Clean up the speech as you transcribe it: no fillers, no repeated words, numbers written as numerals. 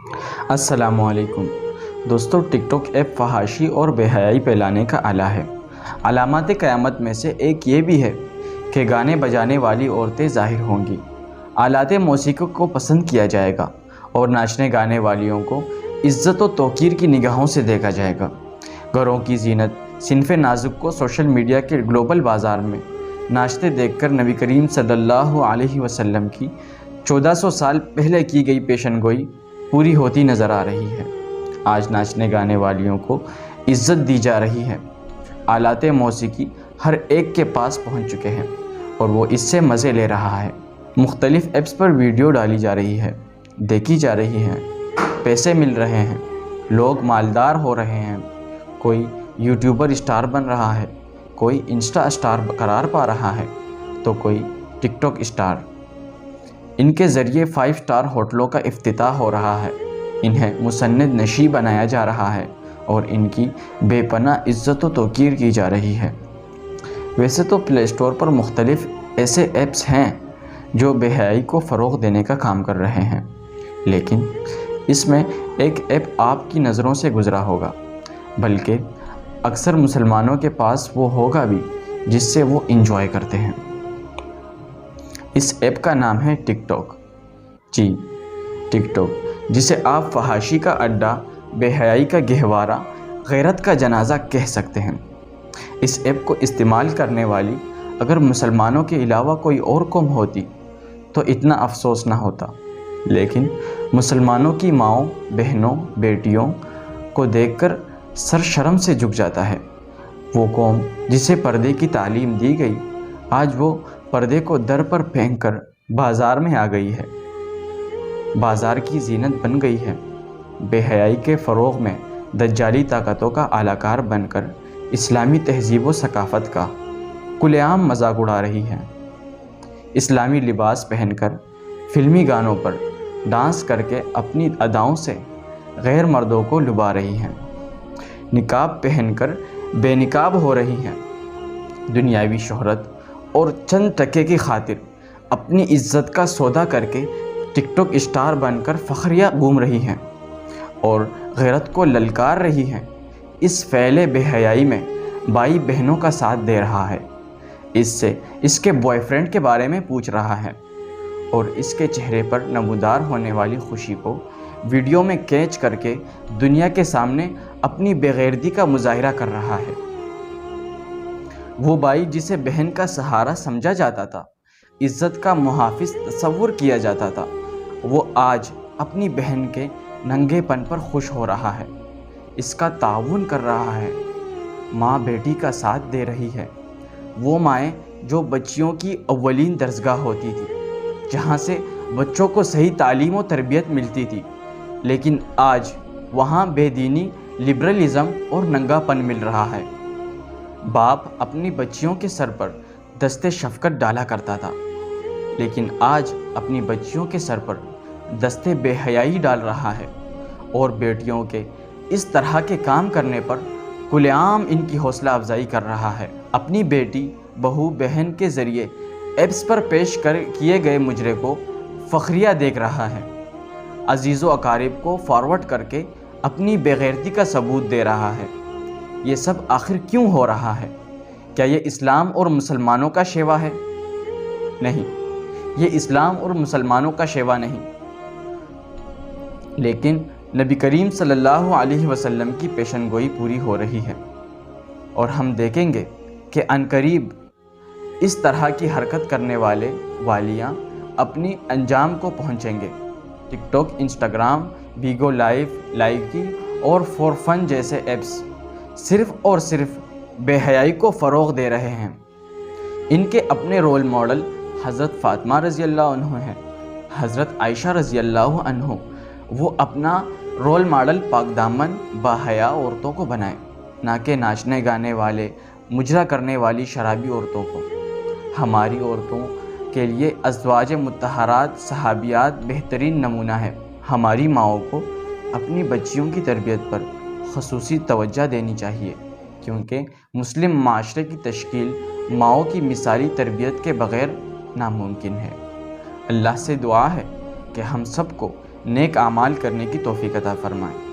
السلام علیکم دوستو، ٹک ٹاک ایپ فحاشی اور بے حیائی پھیلانے کا آلہ ہے۔ علامات قیامت میں سے ایک یہ بھی ہے کہ گانے بجانے والی عورتیں ظاہر ہوں گی، آلات موسیقی کو پسند کیا جائے گا اور ناچنے گانے والیوں کو عزت و توقیر کی نگاہوں سے دیکھا جائے گا۔ گھروں کی زینت صنف نازک کو سوشل میڈیا کے گلوبل بازار میں ناچتے دیکھ کر نبی کریم صلی اللہ علیہ وسلم کی 1400 سال پہلے کی گئی پیشن گوئی پوری ہوتی نظر آ رہی ہے۔ آج ناچنے گانے والیوں کو عزت دی جا رہی ہے۔ آلات موسیقی ہر ایک کے پاس پہنچ چکے ہیں اور وہ اس سے مزے لے رہا ہے۔ مختلف ایپس پر ویڈیو ڈالی جا رہی ہے، دیکھی جا رہی ہیں، پیسے مل رہے ہیں، لوگ مالدار ہو رہے ہیں۔ کوئی یوٹیوبر اسٹار بن رہا ہے، کوئی انسٹا اسٹار قرار پا رہا ہے، تو کوئی ٹک ٹاک اسٹار۔ ان کے ذریعے 5 اسٹار ہوٹلوں کا افتتاح ہو رہا ہے، انہیں مسند نشیں بنایا جا رہا ہے اور ان کی بے پناہ عزت و توقیر کی جا رہی ہے۔ ویسے تو پلے اسٹور پر مختلف ایسے ایپس ہیں جو بے حیائی کو فروغ دینے کا کام کر رہے ہیں، لیکن اس میں ایک ایپ آپ کی نظروں سے گزرا ہوگا، بلکہ اکثر مسلمانوں کے پاس وہ ہوگا بھی جس سے وہ انجوائے کرتے ہیں۔ اس ایپ کا نام ہے ٹک ٹاک۔ جی، ٹک ٹاک، جسے آپ فحاشی کا اڈا، بے حیائی کا گہوارہ، غیرت کا جنازہ کہہ سکتے ہیں۔ اس ایپ کو استعمال کرنے والی اگر مسلمانوں کے علاوہ کوئی اور قوم ہوتی تو اتنا افسوس نہ ہوتا، لیکن مسلمانوں کی ماؤں، بہنوں، بیٹیوں کو دیکھ کر سر شرم سے جھک جاتا ہے۔ وہ قوم جسے پردے کی تعلیم دی گئی، آج وہ پردے کو در پر پھینک کر بازار میں آ گئی ہے، بازار کی زینت بن گئی ہے، بے حیائی کے فروغ میں دجالی طاقتوں کا اعلی کار بن کر اسلامی تہذیب و ثقافت کا کھلے عام مذاق اڑا رہی ہے۔ اسلامی لباس پہن کر فلمی گانوں پر ڈانس کر کے اپنی اداؤں سے غیر مردوں کو لبھا رہی ہیں، نقاب پہن کر بے نقاب ہو رہی ہیں، دنیاوی شہرت اور چند ٹکے کی خاطر اپنی عزت کا سودا کر کے ٹک ٹاک اسٹار بن کر فخریہ گھوم رہی ہیں اور غیرت کو للکار رہی ہیں۔ اس فعل بے حیائی میں بھائی بہنوں کا ساتھ دے رہا ہے، اس سے اس کے بوائے فرینڈ کے بارے میں پوچھ رہا ہے اور اس کے چہرے پر نمودار ہونے والی خوشی کو ویڈیو میں کیچ کر کے دنیا کے سامنے اپنی بے غیرتی کا مظاہرہ کر رہا ہے۔ وہ بھائی جسے بہن کا سہارا سمجھا جاتا تھا، عزت کا محافظ تصور کیا جاتا تھا، وہ آج اپنی بہن کے ننگے پن پر خوش ہو رہا ہے، اس کا تعاون کر رہا ہے۔ ماں بیٹی کا ساتھ دے رہی ہے، وہ مائیں جو بچیوں کی اولین درسگاہ ہوتی تھی، جہاں سے بچوں کو صحیح تعلیم و تربیت ملتی تھی، لیکن آج وہاں بے دینی، لبرلزم اور ننگا پن مل رہا ہے۔ باپ اپنی بچیوں کے سر پر دست شفقت ڈالا کرتا تھا، لیکن آج اپنی بچیوں کے سر پر دست بے حیائی ڈال رہا ہے اور بیٹیوں کے اس طرح کے کام کرنے پر کھلے عام ان کی حوصلہ افزائی کر رہا ہے۔ اپنی بیٹی، بہو، بہن کے ذریعے ایپس پر پیش کیے گئے مجرے کو فخریہ دیکھ رہا ہے، عزیز و اقارب کو فارورڈ کر کے اپنی بے غیرتی کا ثبوت دے رہا ہے۔ یہ سب آخر کیوں ہو رہا ہے؟ کیا یہ اسلام اور مسلمانوں کا شیوا ہے؟ نہیں، یہ اسلام اور مسلمانوں کا شیوا نہیں، لیکن نبی کریم صلی اللہ علیہ وسلم کی پیشن گوئی پوری ہو رہی ہے، اور ہم دیکھیں گے کہ عنقریب اس طرح کی حرکت کرنے والے والیاں اپنی انجام کو پہنچیں گے۔ ٹک ٹاک، انسٹاگرام، بیگو لائیو، لائیکی اور فور فن جیسے ایپس صرف اور صرف بے حیائی کو فروغ دے رہے ہیں۔ ان کے اپنے رول ماڈل حضرت فاطمہ رضی اللہ عنہ ہیں، حضرت عائشہ رضی اللہ عنہ۔ وہ اپنا رول ماڈل پاک دامن، باحیا عورتوں کو بنائیں، نہ کہ ناچنے گانے والے، مجرا کرنے والی شرابی عورتوں کو۔ ہماری عورتوں کے لیے ازواج مطہرات صحابیات بہترین نمونہ ہے۔ ہماری ماؤں کو اپنی بچیوں کی تربیت پر خصوصی توجہ دینی چاہیے، کیونکہ مسلم معاشرے کی تشکیل ماؤں کی مثالی تربیت کے بغیر ناممکن ہے۔ اللہ سے دعا ہے کہ ہم سب کو نیک اعمال کرنے کی توفیق عطا فرمائے۔